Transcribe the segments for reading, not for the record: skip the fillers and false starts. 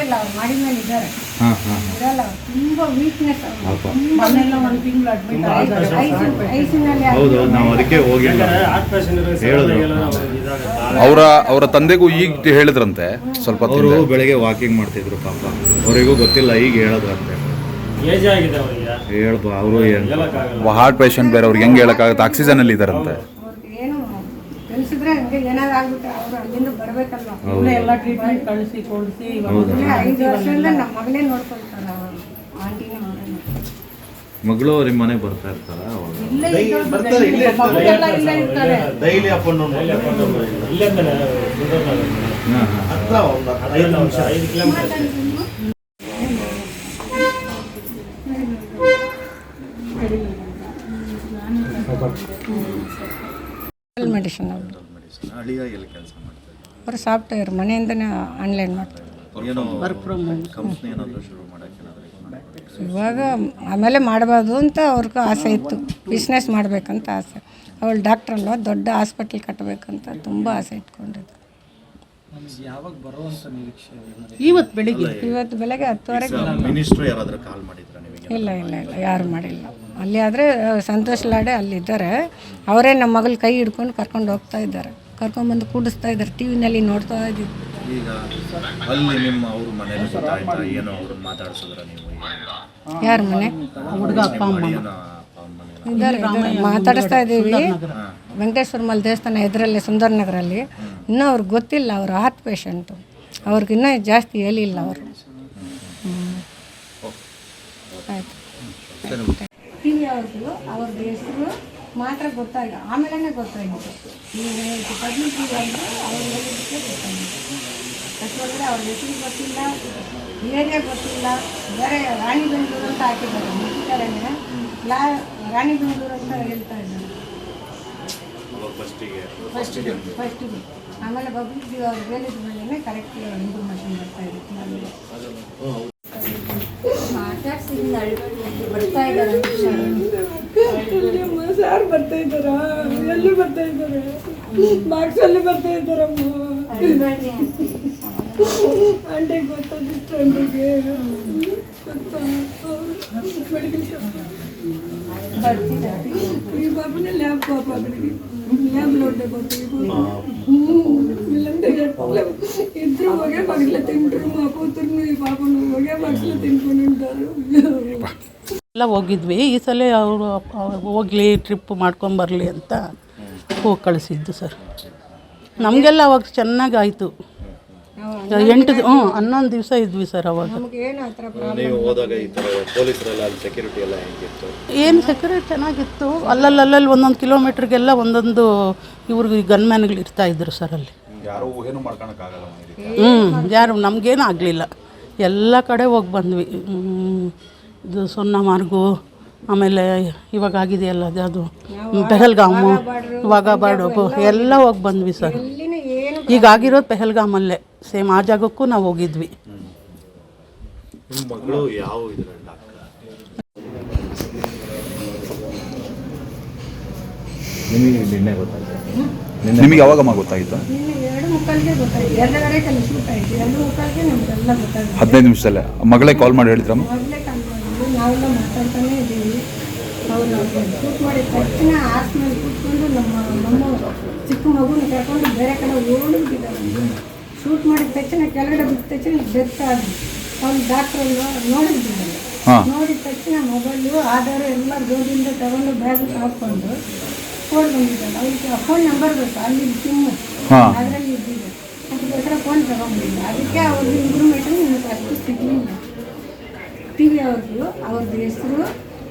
ಇಲ್ಲ, ಅವ್ರು ಮಾಡಿದ ಮೇಲೆ ಇದ್ದಾರೆ, ಇರಲ್ಲ. ತುಂಬ ವೀಕ್ನೆಸ್, ಮನೆಲ್ಲ ಒಂದು ತಿಂಗಳು ಅಡ್ಮಿಟ್ ಐಸಿನಲ್ಲಿ. ನಾವು ಅದಕ್ಕೆ ಹೋಗಿ ಅವರ ತಂದೆಗೂ ಈಗ ಹೇಳಿದ್ರಂತೆ. ಸ್ವಲ್ಪ ಅವರು ಬೆಳಗ್ಗೆ ವಾಕಿಂಗ್ ಮಾಡ್ತಿದ್ರು ಪಾಪ, ಅವರಿಗೂ ಗೊತ್ತಿಲ್ಲ, ಈಗ ಹೇಳೋದ್ರಂತೆ. ಹೇಳ್ಬ ಅವರು ಹಾರ್ಟ್ ಪೇಷಂಟ್ ಬೇರೆ, ಅವ್ರಿಗೆ ಹೆಂಗೆ ಹೇಳೋಕ್ಕಾಗುತ್ತೆ? ಆಕ್ಸಿಜನ್ ಅಲ್ಲಿ ಇದ್ದಾರಂತೆ. ಏನು ಕಳಿಸಿದ್ರೆ ಹಂಗೆ ಏನಾದ್ರು ಆಗ್ಬಿಟ್ಟು ಅವರು ಅಲ್ಲಿಂದ ಬರಬೇಕಲ್ವ. ಎಲ್ಲ ಟ್ರೀಟ್ಮೆಂಟ್ ಕಳಿಸಿ ಕೊಡಿಸಿ 5 ವರ್ಷದಿಂದ ನಮ್ಮ ಮಗಳೇ ನೋಡ್ಕೊಳ್ತಾರೆ, ಅವರು ಆಂಟಿನ ಮಗಳು ನಿಮ್ಮ ಮನೆಗೆ ಬರ್ತಾ ಇರ್ತಾರ? Daily medicine. ಅವರು ಸಾಫ್ಟ್ವೇರ್ ಮನೆಯಿಂದನೇ ಆನ್ಲೈನ್ ಮಾಡ್ತಾರೆ. Work from home. ಇವಾಗ ಆಮೇಲೆ ಮಾಡಬಾರ್ದು ಅಂತ ಅವ್ರಿಗೂ ಆಸೆ ಇತ್ತು, ಬಿಸ್ನೆಸ್ ಮಾಡಬೇಕಂತ ಆಸೆ. ಅವಳು ಡಾಕ್ಟ್ರಲ್ವ, ದೊಡ್ಡ ಹಾಸ್ಪಿಟ್ಲ್ ಕಟ್ಟಬೇಕಂತ ತುಂಬ ಆಸೆ ಇಟ್ಕೊಂಡಿದ್ರು. ಇವತ್ತು ಬೆಳಗ್ಗೆ 10:00 ಇಲ್ಲ ಯಾರು ಮಾಡಿಲ್ಲ. ಅಲ್ಲಿ ಆದರೆ ಸಂತೋಷ್ ಲಾಡೆ ಅಲ್ಲಿದ್ದಾರೆ, ಅವರೇ ನಮ್ಮ ಮಗಳ ಕೈ ಹಿಡ್ಕೊಂಡು ಕರ್ಕೊಂಡು ಹೋಗ್ತಾ ಇದ್ದಾರೆ, ಕರ್ಕೊಂಡ್ಬಂದು ಕೂಡಿಸ್ತಾ ಇದ್ದಾರೆ. ಟಿ ವಿನಲ್ಲಿ ನೋಡ್ತಾ ಇದ್ದೀವಿ. ಯಾರ ಮನೆ ಹುಡುಗ ಅಪ್ಪ ಅಮ್ಮ ಇದ್ದಾರೆ, ಮಾತಾಡಿಸ್ತಾ ಇದ್ದೀವಿ. ವೆಂಕಟೇಶ್ವರ ಮಲ್ ದೇವಸ್ಥಾನ ಎದುರಲ್ಲಿ ಸುಂದರನಗರಲ್ಲಿ. ಇನ್ನೂ ಅವ್ರಿಗೆ ಗೊತ್ತಿಲ್ಲ, ಅವರು ಹಾರ್ಟ್ ಪೇಷಂಟು, ಅವ್ರಿಗಿನ್ನೂ ಜಾಸ್ತಿ ಹೇಳಿಲ್ಲ ಅವರು. ಆಯಿತು. ಅವ್ರಿಗೂ ಅವ್ರದ್ದು ಹೆಸರು ಮಾತ್ರ ಗೊತ್ತಾಗಿಲ್ಲ, ಆಮೇಲೆ ಗೊತ್ತಾಗಿತ್ತು. ಈಗ ಪಬ್ಲಿಕ್ ಅವ್ರು ಹೇಳಿದ್ದಕ್ಕೆ ಗೊತ್ತಾಗಿತ್ತು. ಯಾಕಂದರೆ ಅವ್ರ ಹೆಸರು ಗೊತ್ತಿಲ್ಲ, ಏರಿಯಾ ಗೊತ್ತಿಲ್ಲ. ಬೇರೆ ರಾಣಿಬೆಂಗಳೂರು ಅಂತ ಹಾಕಿದ್ದಾರೆ, ಮುಗಿತಾರೇನೆ ರಾಣಿಬೆಂಗಳೂರು ಅಂತ ಹೇಳ್ತಾ ಇದ್ದಾರೆ ಫಸ್ಟಿಗೆ. ಆಮೇಲೆ ಪಬ್ಲಿಕ್ ಅವ್ರು ಹೇಳಿದ ಮೇಲೆ ಕರೆಕ್ಟ್ ಇನ್ಫಾರ್ಮೇಷನ್ ಬರ್ತಾ ಇರುತ್ತೆ ನಮಗೆ. ಬರ್ತಾ ಇದ್ದಾರೆ ಸಾರ್ ಬರ್ತಾ ಇದ್ದಾರಾ? ಎಲ್ಲಿ ಬರ್ತಾ ಇದ್ದಾರೆ? ಬಾಕ್ಸಲ್ಲಿ ಬರ್ತಾ ಇದ್ದಾರಮ್ಮ. ಆಂಟಿಗೆ ಗೊತ್ತಾದಿತ್ತು, ಆಂಟಿಗೆ ಮೆಡಿಕಲ್ ಶಾಪ್ ಈ ಬಾಬುನೇ ಲ್ಯಾಬ್ ಪಾಪ ಅವರಿಗೆ ಲ್ಯಾಬ್ ನೋಡದೆ ಗೊತ್ತಿದ್ದು ಇಲ್ಲಂటే ఇద్దరు ఒకే బాక్స్లో తింటారు. మా కూతుర్ని ఈ పాపను ఒకే బాక్స్లో తినుకొని ఉంటారు. ಎಲ್ಲ ಹೋಗಿದ್ವಿ. ಈ ಸಲ ಅವರು ಹೋಗಲಿ ಟ್ರಿಪ್ ಮಾಡ್ಕೊಂಬರಲಿ ಅಂತ ಹೋಗಿ ಕಳಿಸಿದ್ದು ಸರ್. ನಮಗೆಲ್ಲ ಅವಾಗ ಚೆನ್ನಾಗಾಯಿತು. 11 ದಿವಸ ಇದ್ವಿ ಸರ್ ಅವಾಗ. ಏನು ಸೆಕ್ಯೂರಿಟಿ ಚೆನ್ನಾಗಿತ್ತು. ಅಲ್ಲಲ್ಲಿ 1 ಕಿಲೋಮೀಟ್ರಿಗೆಲ್ಲ ಒಂದೊಂದು ಇವ್ರಿಗೆ ಗನ್ಮ್ಯಾನ್ಗಳು ಇರ್ತಾಯಿದ್ರು ಸರ್ ಅಲ್ಲಿ. ಯಾರು ನಮಗೇನು ಆಗಲಿಲ್ಲ. ಎಲ್ಲ ಕಡೆ ಹೋಗಿ ಬಂದ್ವಿ. ಇದು ಸೊನ್ನಮಾರ್ಗು, ಆಮೇಲೆ ಇವಾಗ ಆಗಿದೆಯಲ್ಲ ಅದು ಪೆಹಲ್ಗಾಮು, ವಾಘಾಬಾರ್ಡರು ಎಲ್ಲ ಹೋಗಿ ಬಂದ್ವಿ ಸರ್. ಈಗ ಆಗಿರೋದು ಪೆಹಲ್ಗಾಮಲ್ಲೇ, ಸೇಮ್ ಆ ಜಾಗಕ್ಕೂ ನಾವು ಹೋಗಿದ್ವಿ. ನಿಮಗೆ ಯಾವಾಗಮ್ಮ ಗೊತ್ತಾಯಿತು? 15 ನಿಮಿಷದಲ್ಲೇ ಮಗಳೇ ಕಾಲ್ ಮಾಡಿ ಹೇಳಿದ್ರಮ್ಮ? ನಾವೆಲ್ಲ ಮಾತಾಡ್ತಾನೆ ಇದ್ದೀವಿ. ಅವರು ಶೂಟ್ ಮಾಡಿದ ತಕ್ಷಣ ಆಸ್ಮೇಲೆ ಕೂತ್ಕೊಂಡು ನಮ್ಮ ಚಿಕ್ಕ ಮಗುನ ಕರ್ಕೊಂಡು ಬೇರೆ ಕಡೆ ಓಡಿಬಿಟ್ಟಿದ್ದಾರೆ. ಶೂಟ್ ಮಾಡಿದ ತಕ್ಷಣ ಕೆಳಗಡೆ ಬಿದ್ದ ತಕ್ಷಣ ಡೆತ್ ಆಗಿ ಅವ್ನು ಡಾಕ್ಟ್ರ್ ನೋಡಿದ್ದಿದ್ದಾರೆ. ನೋಡಿದ ತಕ್ಷಣ ಮೊಬೈಲು ಆಧಾರ್ ಎಲ್ಲ ರೋಡಿಂದ ತಗೊಂಡು ಬ್ಯಾಗ್ ಹಾಕ್ಕೊಂಡು ಫೋನ್ ಬಂದಿದ್ದಾರೆ. ಅವ್ರಿಗೆ ಫೋನ್ ನಂಬರ್ ಬೇಕು, ಅಲ್ಲಿ ಸಿಮ್ ಅದರಲ್ಲಿ ಇದ್ದಿದೆ. ಅದಕ್ಕೋಸ್ಕರ ಫೋನ್ ತಗೊಂಡಿಲ್ಲ. ಅದಕ್ಕೆ ಅವ್ರದ್ದು ಇನ್ಫಾರ್ಮೇಷನ್ ನಿಮಗೆ ಅಷ್ಟು ಸಿಗಲಿಲ್ಲ. ಟಿ ವಿ ಅವ್ರದ್ದು ಹೆಸರು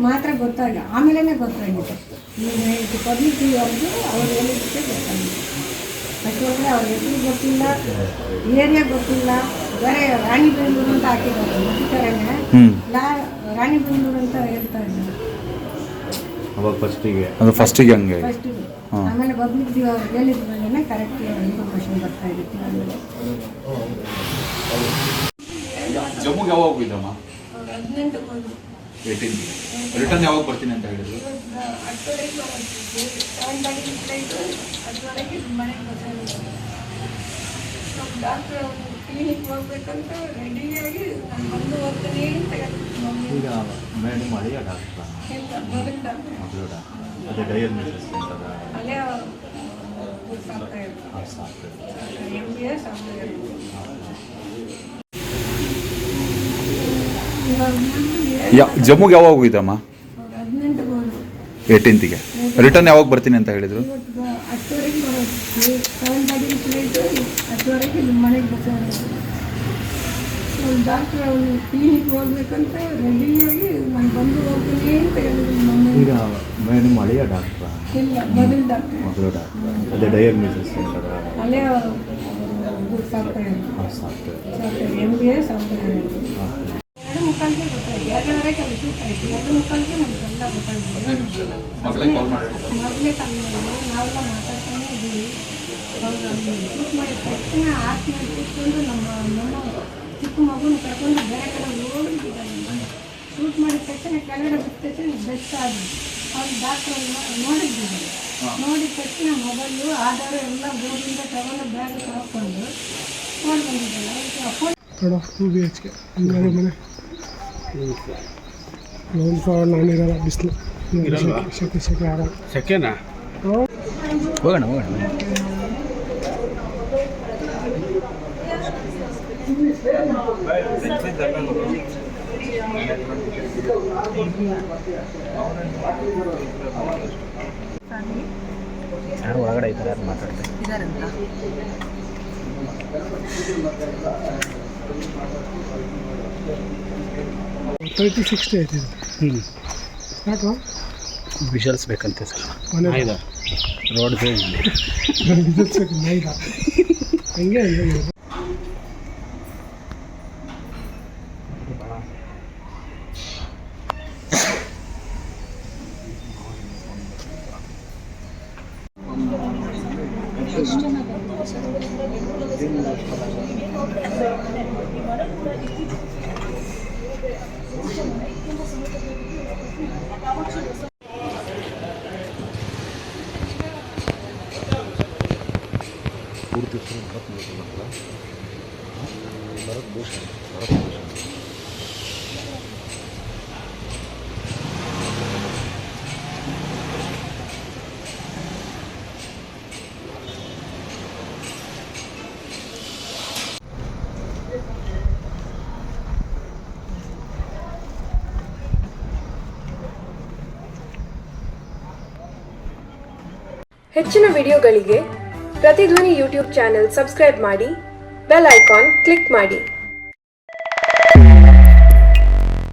ಮಾತ್ರ ಗೊತ್ತಾಗ, ಆಮೇಲೆ ಗೊತ್ತಾಗಿದೆ. ಈಗ ಇದು ಪಬ್ಲಿಕ್ ಟಿ ವಿ ಅವ್ರದ್ದು ಅವ್ರು ಹೇಳಿದ್ದಕ್ಕೆ ಗೊತ್ತಾಗಿದೆ. ಯಾಕೆಂದರೆ ಅವ್ರ ಹೆಸರು ಗೊತ್ತಿಲ್ಲ, ಏರಿಯಾ ಗೊತ್ತಿಲ್ಲ. ಬೇರೆ ರಾಣಿಬೆಂಗಳೂರು ಅಂತ ಹಾಕಿದ್ದಾರೆ, ಮುಗಿತಾರೇನೆ ರಾಣಿಬೆಂಗಳೂರು ಅಂತ ಹೇಳ್ತಾ ಇದ್ದಾರೆ ಫಸ್ಟಿಗೆ ಹಂಗೆ. ಆಮೇಲೆ ಪಬ್ಲಿಕ್ ಟಿ ವಿ ಅವ್ರು ಹೇಳಿದ ಮೇಲೆ ಕರೆಕ್ಟ್ ಇನ್ಫಾರ್ಮೇಷನ್ ಬರ್ತಾ ಇರುತ್ತೆ. ಆಮೇಲೆ ಜಮ್ಮುಗೆ ಯಾವಾಗ ಹೋಗಿದ್ದಮ್ಮ? 18 ರಿಟರ್ನ್ ಯಾವಾಗ ಬರ್ತೀನಿ ಅಂತ ಹೇಳಿದ್ರು? ಡಾಕ್ಟರ್ ಕ್ಲಿನಿಕ್ ಹೋಗ್ಬೇಕಂತ ರೆಡಿಯಾಗಿ ನಾನು ಬಂದು ಹೋಗ್ತೀನಿ ಅಂತ ಹೇಳಿದ್ರು. ಈಗ ಮೇಡಮ್ ಹಳೆಯ ಡಾಕ್ಟ್ರ ಇಲ್ಲ, ಮೊದಲು ಡಾಕ್ಟ್ರು. ಮೊದಲು ಡಾಕ್ಟ್ರ ಅದೇ ಡಯಾಗ್ನೋಸಿಸ್ ಅಂತದ ಅಲ್ಲೇ ಸಾಕ್ತಾ ಇದ್ರು. MBS ಆಗ್ತಾ ಇದ್ರು. ಜಮ್ಮುಗೆ ಯಾವಾಗ ಹೋಗಿದ್ದಮ್ಮ? 18 ಹೋದ್ರು. 18ಗೆ ರಿಟರ್ನ್ ಯಾವಾಗ ಬರ್ತೀನಿ ಅಂತ ಹೇಳಿದ್ರು? ಇವತ್ತು 10ವರೆಗೆ ಬರೋದು. 7:30 ಫ್ಲೈಟು, 10ವರೆಗೆ ನಿಮ್ಮ ಮನೆಗೆ ಬರ್ತಾರೆ. ಡಾಕ್ಟ್ರ್ ಅವನು ಕ್ಲಿನಿಕ್ ಹೋಗ್ಬೇಕಂತ ರೆಡಿಯಾಗಿ ನಾನು ಬಂದು ಹೋಗ್ತೀನಿ ಅಂತ ಹೇಳಿದ್ರು. ಈಗ ಮೇಡಮ್ ಹಳೆಯ ಡಾಕ್ಟ್ರ ಇಲ್ಲ, ಮೊದಲು ಡಾಕ್ಟ್ರು. ಮೊದಲು ಡಾಕ್ಟ್ರ ಅದೇ ಡಯಾಗ್ನೋಸಿಸ್ ಅಂತದ ಅಲ್ಲೇ ಸಾಕ್ತಾ ಇದ್ರು. MBS ಆಗ್ತಾ ಇದ್ರು. 2:45 ಗೊತ್ತಾಯ್ತು. 2:30 ಅಲ್ಲಿ ಶೂಟ್ ಆಯಿತು. 2:45 ನಮಗೆಲ್ಲ ಗೊತ್ತಾಗಿದೆ. ಮೊದಲೇ ಕಾಲ್ ಮಾಡಿದ್ರು. ನಾವೆಲ್ಲ ಮಾತಾಡ್ತಾನೆ ಇದ್ದೀವಿ. ಹೌದು, ಶೂಟ್ ಮಾಡಿದ ತಕ್ಷಣ ಆಸ್ಮೇಲೆ ಕೂತ್ಕೊಂಡು ನಮ್ಮ ಚಿಕ್ಕ ಮಗುನ ಕರ್ಕೊಂಡು ಬೇರೆ ಕಡೆ ಓಡಿಬಿಟ್ಟಿದ್ದಾರೆ. ಶೂಟ್ ಮಾಡಿದ ತಕ್ಷಣ ಕೆಳಗಡೆ ಬಿಟ್ಟ ತಕ್ಷಣ ಬೆಸ್ಟ್ ಆಗಿ ಅವ್ರು ಡಾಕ್ಟ್ರ್ ನೋಡಿದ್ದೀವಿ. ನೋಡಿದ ತಕ್ಷಣ ಮೊಬೈಲು ಆಧಾರ್ ಎಲ್ಲ ಬೋರ್ಡಿಂದ ತಗೊಂಡು ಬ್ಯಾಗ್ ಹಾಕ್ಕೊಂಡು ಫೋನ್ ಬಂದಿದ್ದಲ್ಲ ಫೋನ್ 2 BHK ಹಂಗಾರೆ ಮನೆ ಲೋನ್ ಫಾರ್ ನಾನಿರಲ್ಲ, ಬಿಸಿಲು ಸೆಕೆ ಆರಾಮ. ಸೆಕೆನಾ ಹೋಗೋಣ ಯಾರು ಒಳಗಡೆ ಇದ್ದಾರೆ, ಯಾರು ಮಾತಾಡ್ತಾರೆ. 30-60 ಆಯ್ತು ಇದು. ಯಾಕೋ ವಿಷಲ್ಸ್ ಬೇಕಂತೆ ಸರ್. ಮನೆ ರೋಡ್ ನನಗೆ ಬಿಡಿಸ್ಬೇಕು ನೈದ ಹಂಗೆ ಪೂರ್ತಿ ಭರತ್ ಭೂಷಣ್ ಹೆಚ್ಚಿನ ವಿಡಿಯೋಗಳಿಗೆ ಪ್ರತಿಧ್ವನಿ ಯೂಟ್ಯೂಬ್ ಚಾನೆಲ್ ಸಬ್ಸ್ಕ್ರೈಬ್ ಮಾಡಿ, ಬೆಲ್ ಐಕಾನ್ ಕ್ಲಿಕ್ ಮಾಡಿ.